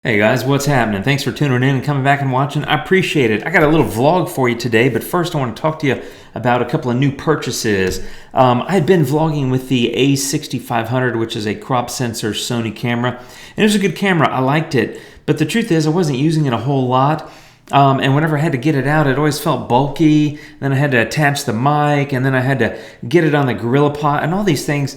Hey guys, what's happening? Thanks for tuning in and coming back and watching. I appreciate it. I got a little vlog for you today, but first I want to talk to you about a couple of new purchases. I had been vlogging with the A6500, which is a crop sensor Sony camera, and it was a good camera. I liked it, but the truth is I wasn't using it a whole lot. And whenever I had to get it out, it always felt bulky. Then I had to attach the mic, and then I had to get it on the GorillaPod, and all these things.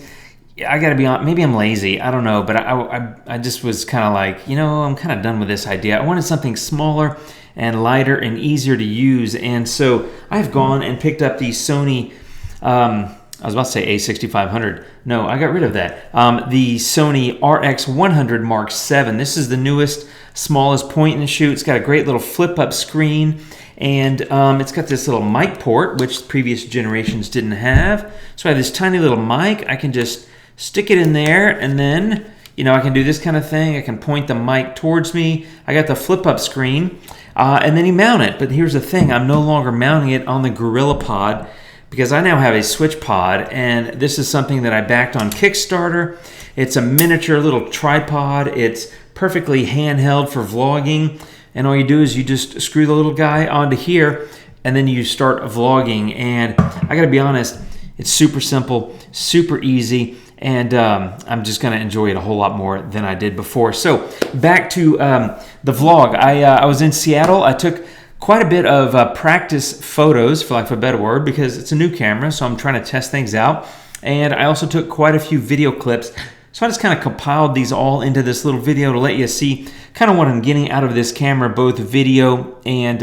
I gotta be honest, maybe I'm lazy, I don't know, but I just was kind of like, I'm kind of done with this idea. I wanted something smaller and lighter and easier to use, and so I've gone and picked up the Sony, I was about to say A6500, no, I got rid of that, the Sony RX100VII. This is the newest, smallest point and shoot. It's got a great little flip-up screen, and it's got this little mic port, which previous generations didn't have. So I have this tiny little mic. I can just stick it in there, and then, I can do this kind of thing. I can point the mic towards me. I got the flip-up screen, and then you mount it. But here's the thing. I'm no longer mounting it on the GorillaPod because I now have a Switchpod, and this is something that I backed on Kickstarter. It's a miniature little tripod. It's perfectly handheld for vlogging, and all you do is you just screw the little guy onto here, and then you start vlogging. And I gotta be honest, it's super simple, super easy, and I'm just going to enjoy it a whole lot more than I did before. So back to the vlog. I was in Seattle. I took quite a bit of practice photos, for lack of a better word, because it's a new camera, so I'm trying to test things out. And I also took quite a few video clips. So I just kind of compiled these all into this little video to let you see kind of what I'm getting out of this camera, both video and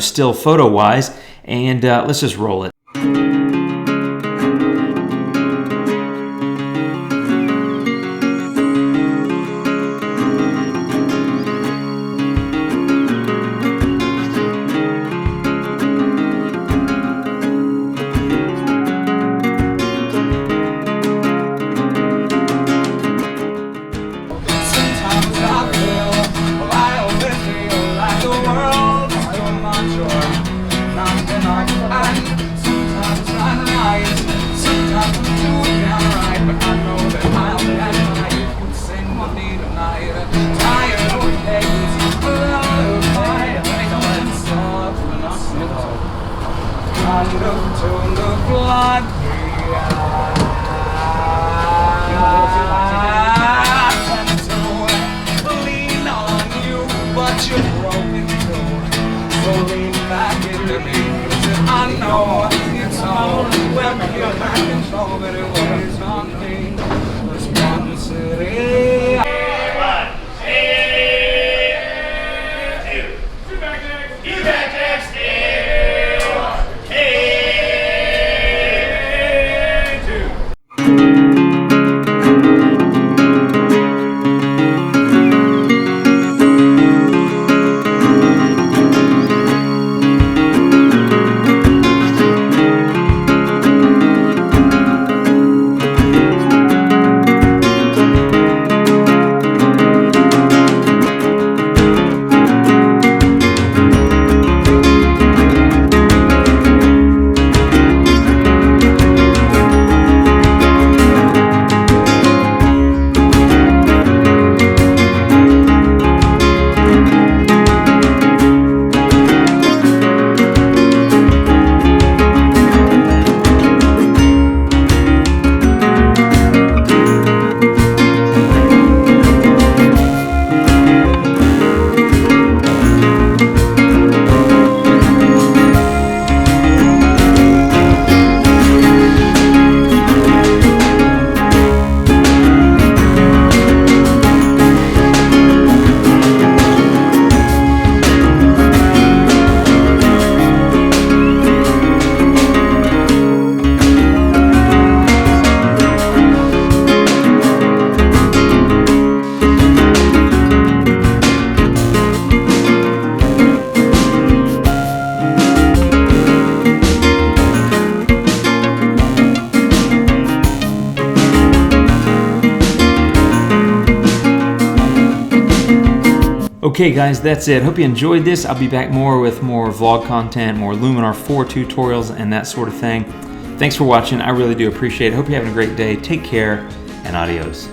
still photo-wise. And let's just roll it. I know it's all well you're back in control, but it weighs on me. Responsibility. Okay guys, that's it. Hope you enjoyed this. I'll be back more with more vlog content, more Luminar 4 tutorials and that sort of thing. Thanks for watching. I really do appreciate it. Hope you're having a great day. Take care and adios.